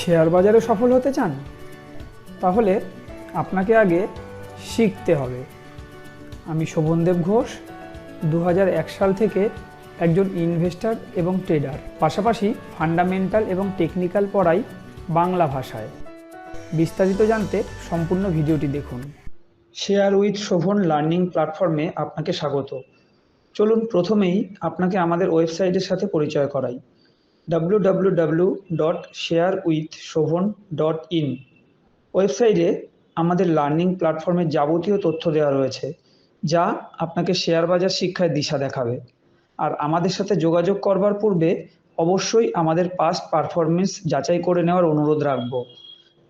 Share বাজারে সফল হতে চান? তাহলে আপনাকে আগে শিখতে হবে। আমি শোভনদেব ঘোষ, 2001 সাল থেকে একজন ইনভেস্টর এবং ট্রেডার, পাশাপাশি ফান্ডামেন্টাল এবং টেকনিক্যাল পড়াই বাংলা ভাষায়। বিস্তারিত জানতে সম্পূর্ণ ভিডিওটি দেখুন। শেয়ার উইথ শোভন লার্নিং প্ল্যাটফর্মে আপনাকে স্বাগত। চলুন প্রথমেই আপনাকে আমাদের ওয়েবসাইটের সাথে পরিচয় করাই। www.sharewithshobhan.in ওয়েবসাইটে আমাদের লার্নিং প্ল্যাটফর্মের যাবতীয় তথ্য দেওয়া রয়েছে, যা আপনাকে শেয়ার বাজার শিক্ষায় দিশা দেখাবে। আর আমাদের সাথে যোগাযোগ করবার পূর্বে অবশ্যই আমাদের পাস্ট পারফরমেন্স যাচাই করে নেওয়ার অনুরোধ রাখব,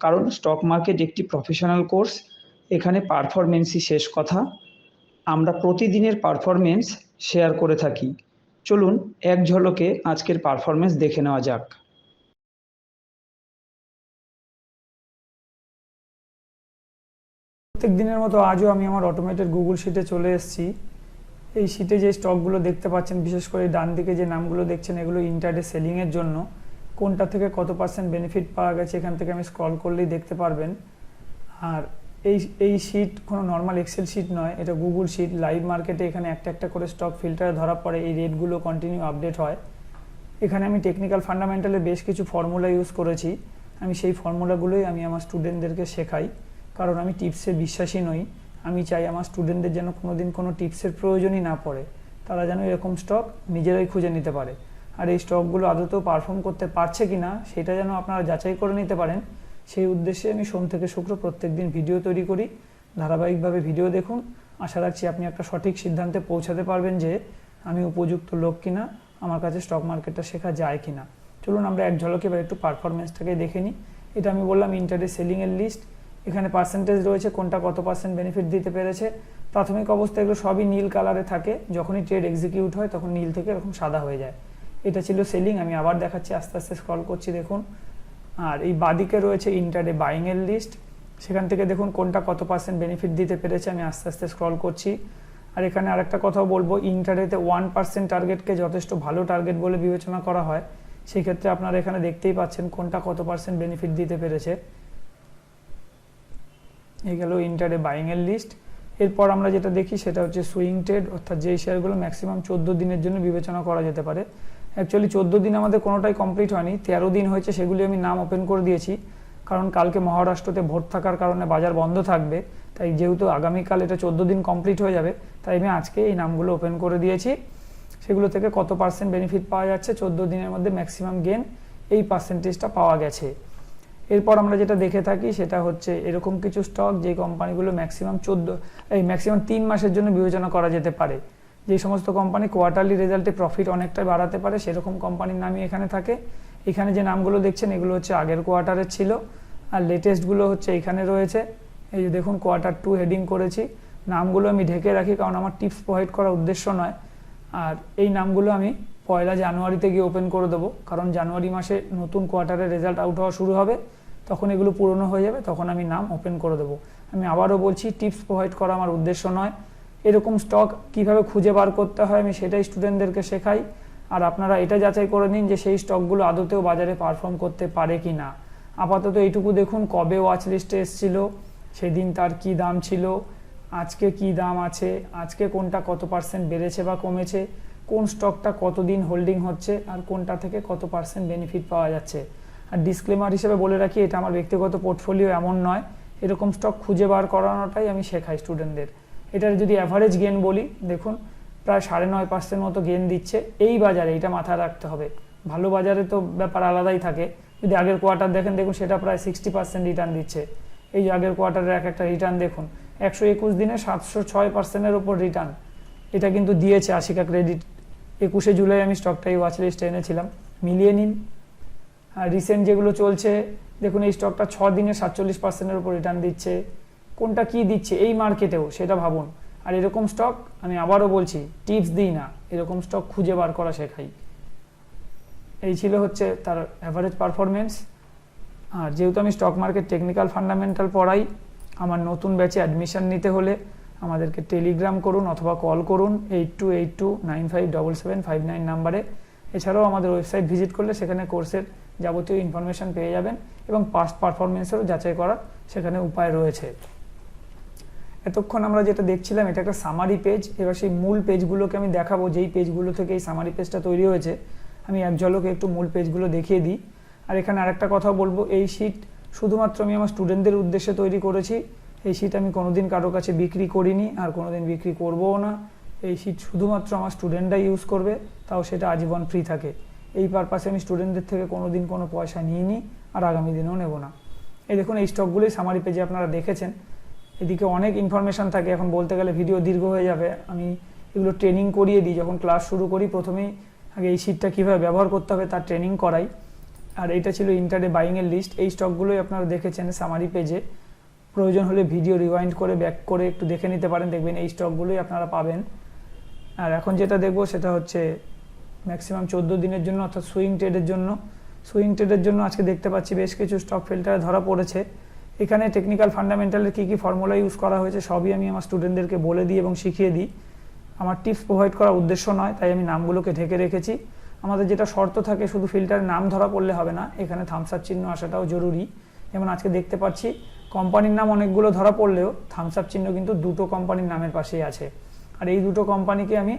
কারণ স্টক মার্কেট একটি প্রফেশনাল কোর্স। এখানে পারফরমেন্সই শেষ কথা। আমরা প্রতিদিনের পারফরমেন্স শেয়ার করে থাকি। চলুন এক ঝলকে আজকের পারফরমেন্স দেখে নেওয়া যাক। প্রত্যেক দিনের মতো আজও আমি আমার অটোমেটেড গুগল শিটে চলে এসেছি। এই শিটে যে স্টকগুলো দেখতে পাচ্ছেন, বিশেষ করে ডান দিকে যে নামগুলো দেখছেন, এগুলো ইন্টারডে সেলিংয়ের জন্য। কোনটা থেকে কত পার্সেন্ট বেনিফিট পাওয়া গেছে এখান থেকে আমি স্ক্রল করলেই দেখতে পারবেন। আর এই শিট কোনো নর্মাল এক্সেল শিট নয়, এটা গুগল শিট। লাইভ মার্কেটে এখানে একটা একটা করে স্টক ফিল্টারে ধরা পড়ে, এই রেটগুলো কন্টিনিউ আপডেট হয়। এখানে আমি টেকনিক্যাল ফান্ডামেন্টালে বেশ কিছু ফর্মুলা ইউজ করেছি। আমি সেই ফর্মুলাগুলোই আমি আমার স্টুডেন্টদেরকে শেখাই, কারণ আমি টিপসে বিশ্বাসী নই। আমি চাই আমার স্টুডেন্টদের যেন কোনোদিন কোনো টিপসের প্রয়োজনই না পড়ে, তারা যেন এরকম স্টক নিজেরাই খুঁজে নিতে পারে। আর এই স্টকগুলো আদতেও পারফর্ম করতে পারছে কিনা সেটা যেন আপনারা যাচাই করে নিতে পারেন, সেই উদ্দেশ্যে আমি সোম থেকে শুক্র প্রত্যেক দিন ভিডিও তৈরি করি। ধারাবাহিকভাবে ভিডিও দেখুন। আশা রাখছি আপনি একটা সঠিক সিদ্ধান্তে পৌঁছাতে পারবেন যে আমি উপযুক্ত লোক কিনা, আমার কাছে স্টক মার্কেটটা শেখা যায় কিনা। চলুন আমরা এক ঝলকে বা একটু পারফরমেন্সটাকে দেখে নিই। এটা আমি বললাম ইন্টারডে সেলিংয়ের লিস্ট। এখানে পার্সেন্টেজ রয়েছে, কোনটা কত পার্সেন্ট বেনিফিট দিতে পেরেছে। প্রাথমিক অবস্থায় এগুলো সবই নীল কালারে থাকে, যখনই ট্রেড এক্সিকিউট হয় তখন নীল থেকে এরকম সাদা হয়ে যায়। এটা ছিল সেলিং। আমি আবার দেখাচ্ছি, আস্তে আস্তে স্ক্রল করছি, দেখুন। আর এই বাদিকে রয়েছে ইন্টারডে বাইংয়ের লিস্ট। সেখান থেকে দেখুন কোনটা কত পার্সেন্ট বেনিফিট দিতে পেরেছে। আমি আস্তে আস্তে স্ক্রল করছি। আর এখানে আরেকটা কথাও বলবো, ইন্টারডেতে 1% টার্গেটকে যথেষ্ট ভালো টার্গেট বলে বিবেচনা করা হয়। সেই ক্ষেত্রে আপনারা এখানে দেখতেই পাচ্ছেন কোনটা কত পার্সেন্ট বেনিফিট দিতে পেরেছে। এই গেল ইন্টারডে বাইংয়ের লিস্ট। এরপর আমরা যেটা দেখি সেটা হচ্ছে সুইং ট্রেড, অর্থাৎ যেই শেয়ারগুলো ম্যাক্সিমাম 14 দিনের জন্য বিবেচনা করা যেতে পারে। অ্যাকচুয়ালি 14 দিন আমাদের কোনোটাই কমপ্লিট হয়নি, 13 দিন হয়েছে। সেগুলি আমি নাম ওপেন করে দিয়েছি, কারণ কালকে মহারাষ্ট্রতে ভোট থাকার কারণে বাজার বন্ধ থাকবে। তাই যেহেতু আগামীকাল এটা 14 দিন কমপ্লিট হয়ে যাবে, তাই আমি আজকে এই নামগুলো ওপেন করে দিয়েছি। সেগুলো থেকে কত পার্সেন্ট বেনিফিট পাওয়া যাচ্ছে, 14 দিনের মধ্যে ম্যাক্সিমাম গেন, এই পার্সেন্টেজটা পাওয়া গেছে। এরপর আমরা যেটা দেখে থাকি সেটা হচ্ছে এরকম কিছু স্টক, যে কোম্পানিগুলো ম্যাক্সিমাম 3 মাসের জন্য বিবেচনা করা যেতে পারে। যে সমস্ত কোম্পানি কোয়ার্টারলি রেজাল্টে প্রফিট অনেকটাই বাড়াতে পারে, সেরকম কোম্পানির নামই এখানে থাকে। এখানে যে নামগুলো দেখছেন এগুলো হচ্ছে আগের কোয়ার্টারের ছিল, আর লেটেস্টগুলো হচ্ছে এখানে রয়েছে। এই যে দেখুন Q2 হেডিং করেছি। নামগুলো আমি ঢেকে রাখি, কারণ আমার টিপস প্রোভাইড করার উদ্দেশ্য নয়। আর এই নামগুলো আমি 1 জানুয়ারিতে গিয়ে ওপেন করে দেবো, কারণ জানুয়ারি মাসে নতুন কোয়ার্টারের রেজাল্ট আউট হওয়া শুরু হবে, তখন এগুলো পুরনো হয়ে যাবে, তখন আমি নাম ওপেন করে দেবো। আমি আবারও বলছি, টিপস প্রোভাইড করা আমার উদ্দেশ্য নয়। এরকম স্টক কিভাবে খুঁজে বার করতে হয় আমি সেটাই স্টুডেন্টদেরকে শেখাই। আর আপনারা এটা যাচাই করে নিন যে সেই স্টকগুলো আদতেও বাজারে পারফর্ম করতে পারে কি না। আপাতত এইটুকু দেখুন, কবে ওয়াচ লিস্টে এসেছিল, সেদিন তার কি দাম ছিল, আজকে কি দাম আছে, আজকে কোনটা কত পার্সেন্ট বেড়েছে বা কমেছে, কোন স্টকটা কতদিন হোল্ডিং হচ্ছে, আর কোনটা থেকে কত পার্সেন্ট বেনিফিট পাওয়া যাচ্ছে। আর ডিসক্লেমার হিসেবে বলে রাখি, এটা আমার ব্যক্তিগত পোর্টফোলিও এমন নয়। এরকম স্টক খুঁজে বার করানোটাই আমি শেখাই স্টুডেন্টদের। এটার যদি অ্যাভারেজ গেন বলি, দেখুন প্রায় 9.5% মতো গেন দিচ্ছে এই বাজারে। এটা মাথায় রাখতে হবে, ভালো বাজারে তো ব্যাপার আলাদাই থাকে। যদি আগের কোয়ার্টার দেখেন, দেখুন সেটা প্রায় 60% রিটার্ন দিচ্ছে। এই যে আগের কোয়ার্টারের একটা রিটার্ন দেখুন, 121 দিনে 706%-এর ওপর রিটার্ন। এটা কিন্তু দিয়েছে 80 ক্রেডিট। 21 জুলাই আমি স্টকটা এই ওয়াচ লিস্টে এনেছিলাম, মিলিয়ে নিন। আর রিসেন্ট যেগুলো চলছে দেখুন, এই স্টকটা 6 দিনে 47%-এর উপর রিটার্ন দিচ্ছে। কোনটা কি দিচ্ছে এই মার্কেটেও সেটা ভাবুন। আর এরকম স্টক, আমি আবারও বলছি, টিপস দিই না, এরকম স্টক খুঁজে বার করা শেখাই। এই ছিল হচ্ছে তার অ্যাভারেজ পারফরমেন্স। আর যেহেতু আমি স্টক মার্কেট টেকনিক্যাল ফান্ডামেন্টাল পড়াই, আমার নতুন ব্যাচে অ্যাডমিশন নিতে হলে আমাদেরকে টেলিগ্রাম করুন অথবা কল করুন 8282957759 নাম্বারে। এছাড়াও আমাদের ওয়েবসাইট ভিজিট করলে সেখানে কোর্সের যাবতীয় ইনফরমেশান পেয়ে যাবেন এবং পাস্ট পারফরমেন্সেরও যাচাই করার সেখানে উপায় রয়েছে। এতক্ষণ আমরা যেটা দেখছিলাম এটা একটা সামারি পেজ। এবার সেই মূল পেজগুলোকে আমি দেখাবো, যেই পেজগুলো থেকে এই সামারি পেজটা তৈরি হয়েছে। আমি এক ঝলকে একটু মূল পেজগুলো দেখিয়ে দিই। আর এখানে আরেকটা কথা বলবো, এই শিট শুধুমাত্র আমি আমার স্টুডেন্টদের উদ্দেশ্যে তৈরি করেছি। এই শিট আমি কোনোদিন কারো কাছে বিক্রি করিনি আর কোনোদিন বিক্রি করবও না। এই শিট শুধুমাত্র আমার স্টুডেন্টরাই ইউজ করবে, তাও সেটা আজীবন ফ্রি থাকে। এই পারপাসে আমি স্টুডেন্টদের থেকে কোনোদিন কোনো পয়সা নিইনি আর আগামী দিনেও নেব না। এই দেখুন, এই স্টকগুলোই সামারি পেজে আপনারা দেখেছেন। এদিকে অনেক ইনফরমেশান থাকে, এখন বলতে গেলে ভিডিও দীর্ঘ হয়ে যাবে। আমি এগুলো ট্রেনিং করিয়ে দিই, যখন ক্লাস শুরু করি প্রথমেই আগে এই শিটটা কীভাবে ব্যবহার করতে হবে তার ট্রেনিং করাই। আর এইটা ছিল ইন্টারডে বাইংয়ের লিস্ট। এই স্টকগুলোই আপনারা দেখেছেন সামারি পেজে। প্রয়োজন হলে ভিডিও রিওয়াইন্ড করে ব্যাক করে একটু দেখে নিতে পারেন, দেখবেন এই স্টকগুলোই আপনারা পাবেন। আর এখন যেটা দেখবো সেটা হচ্ছে ম্যাক্সিমাম 14 দিনের জন্য, অর্থাৎ সুইং ট্রেডের জন্য। সুইং ট্রেডের জন্য আজকে দেখতে পাচ্ছি বেশ কিছু স্টক ফিল্টারে ধরা পড়েছে। এখানে টেকনিক্যাল ফান্ডামেন্টালের কী কী ফর্মুলা ইউজ করা হয়েছে সবই আমি আমার স্টুডেন্টদেরকে বলে দিই এবং শিখিয়ে দিই। আমার টিপস প্রোভাইড করার উদ্দেশ্য নয়, তাই আমি নামগুলোকে ঢেকে রেখেছি। আমাদের যেটা শর্ত থাকে, শুধু ফিল্টারের নাম ধরা পড়লে হবে না, এখানে থামস আপ চিহ্ন আসাটাও জরুরি। যেমন আজকে দেখতে পাচ্ছি কোম্পানির নাম অনেকগুলো ধরা পড়লেও থামস আপ চিহ্ন কিন্তু দুটো কোম্পানির নামের পাশেই আছে। আর এই দুটো কোম্পানিকে আমি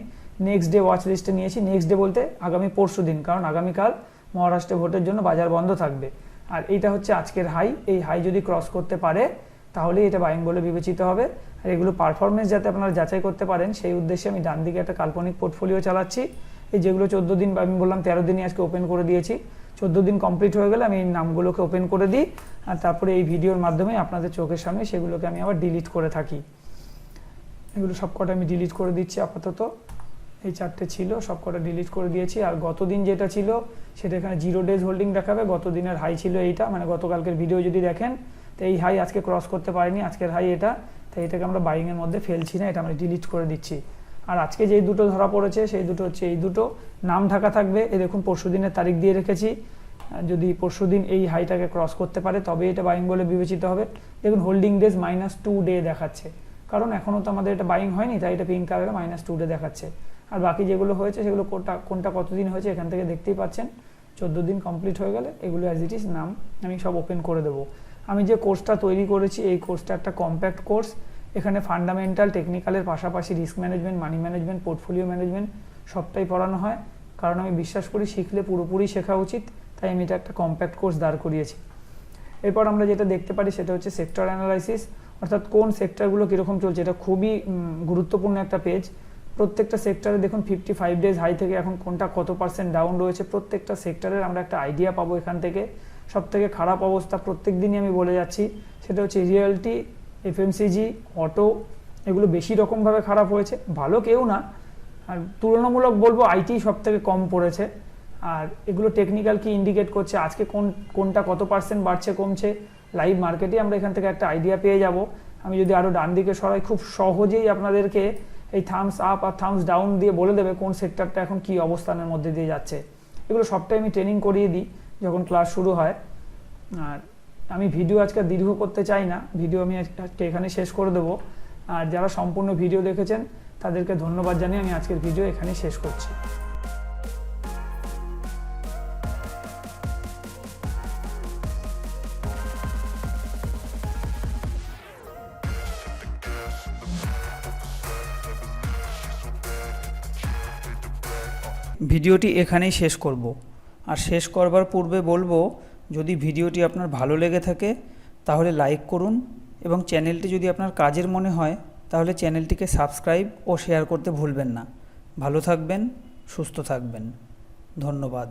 নেক্সট ডে ওয়াচ লিস্টে নিয়েছি। নেক্সট ডে বলতে আগামী পরশু দিন, কারণ আগামীকাল মহারাষ্ট্রে ভোটের জন্য বাজার বন্ধ থাকবে। আর এইটা হচ্ছে আজকের হাই। এই হাই যদি ক্রস করতে পারে তাহলে এটা বাইং বলে বিবেচিত হবে। আর এগুলো পারফরমেন্স যাতে আপনারা যাচাই করতে পারেন সেই উদ্দেশ্যে আমি ডান দিকে একটা কাল্পনিক পোর্টফোলিও চালাচ্ছি। এই যেগুলো 14 দিন বা আমি বললাম 13 দিনই আজকে ওপেন করে দিয়েছি। 14 দিন কমপ্লিট হয়ে গেলে আমি এই নামগুলোকে ওপেন করে দিই আর তারপরে এই ভিডিওর মাধ্যমে আপনাদের চোখের সামনে সেগুলোকে আমি আবার ডিলিট করে থাকি। এগুলো সবকটা আমি ডিলিট করে দিচ্ছি আপাতত। এই 4টে ছিল, সবকটা ডিলিট করে দিয়েছি। আর গত দিন যেটা ছিল সেটা এখানে 0 ডেজ হোল্ডিং দেখাবে। গত দিনের হাই ছিল এইটা, মানে গতকালকের ভিডিও যদি দেখেন তো এই হাই আজকে ক্রস করতে পারিনি, আজকের হাই এটা, তাই এটাকে আমরা বাইংয়ের মধ্যে ফেলছি না, এটা আমরা ডিলিট করে দিচ্ছি। আর আজকে যেই দুটো ধরা পড়েছে সেই দুটো হচ্ছে এই দুটো, নাম ঢাকা থাকবে। এই দেখুন পরশু দিনের তারিখ দিয়ে রেখেছি। যদি পরশু দিন এই হাইটাকে ক্রস করতে পারে তবে এটা বাইং বলে বিবেচিত হবে। দেখুন হোল্ডিং ডেজ -2 ডে দেখাচ্ছে, কারণ এখনও তো আমাদের এটা বাইং হয়নি, তাই এটা পিঙ্ক কালারে -2 ডে দেখাচ্ছে। আর বাকি যেগুলো হয়েছে সেগুলো কোনটা কতদিন হয়েছে এখান থেকে দেখতেই পাচ্ছেন। 14 দিন কমপ্লিট হয়ে গেলে এগুলো অ্যাজ ইট ইজ নাম আমি সব ওপেন করে দেবো। আমি যে কোর্সটা তৈরি করেছি এই কোর্সটা একটা কম্প্যাক্ট কোর্স। এখানে ফান্ডামেন্টাল টেকনিক্যালের পাশাপাশি risk management, money management, portfolio management সবটাই পড়ানো হয়, কারণ আমি বিশ্বাস করি শিখলে পুরোপুরি শেখা উচিত, তাই আমি এটা একটা কম্প্যাক্ট কোর্স দাঁড় করিয়েছি। এরপর আমরা যেটা দেখতে পারি সেটা হচ্ছে সেক্টর অ্যানালাইসিস, অর্থাৎ কোন সেক্টরগুলো কীরকম চলছে। এটা খুবই গুরুত্বপূর্ণ একটা পেজ। প্রত্যেকটা সেক্টরে দেখুন 55 ডেজ হাই থেকে এখন কোনটা কত % ডাউন রয়েছে, প্রত্যেকটা সেক্টরের আমরা একটা আইডিয়া পাবো এখান থেকে। সব থেকে খারাপ অবস্থা প্রত্যেক দিনই আমি বলে যাচ্ছি সেটা হচ্ছে রিয়েলটি, FMCG, অটো, এগুলো বেশি রকমভাবে খারাপ হয়েছে। ভালো কেউ না, আর তুলনামূলক বলবো আইটি সব থেকে কম পড়েছে। আর এগুলো টেকনিক্যাল কি ইন্ডিকেট করছে, আজকে কোনটা কত % বাড়ছে কমছে, লাইভ মার্কেটে আমরা এখান থেকে একটা আইডিয়া পেয়ে যাব। আমি যদি আরও ডান দিকে সরাই, খুব সহজেই আপনাদেরকে এই থামস আপ আর থামস ডাউন দিয়ে বলে দেবে কোন সেক্টরটা এখন কি অবস্থানের মধ্যে দিয়ে যাচ্ছে। এগুলো সবটাই আমি ট্রেনিং করিয়ে দিই যখন ক্লাস শুরু হয়। আর আমি ভিডিও আজকে দীর্ঘ করতে চাই না, ভিডিও আমি আজকে এখানে শেষ করে দেবো। আর যারা সম্পূর্ণ ভিডিও দেখেছেন তাদেরকে ধন্যবাদ জানিয়ে আমি আজকের ভিডিও এখানেই শেষ করছি। ভিডিওটি এখানেই শেষ করব। আর শেষ করবার পূর্বে বলবো, যদি ভিডিওটি আপনার ভালো লেগে থাকে তাহলে লাইক করুন এবং চ্যানেলটি যদি আপনার কাজের মনে হয় তাহলে চ্যানেলটিকে সাবস্ক্রাইব ও শেয়ার করতে ভুলবেন না। ভালো থাকবেন, সুস্থ থাকবেন। ধন্যবাদ।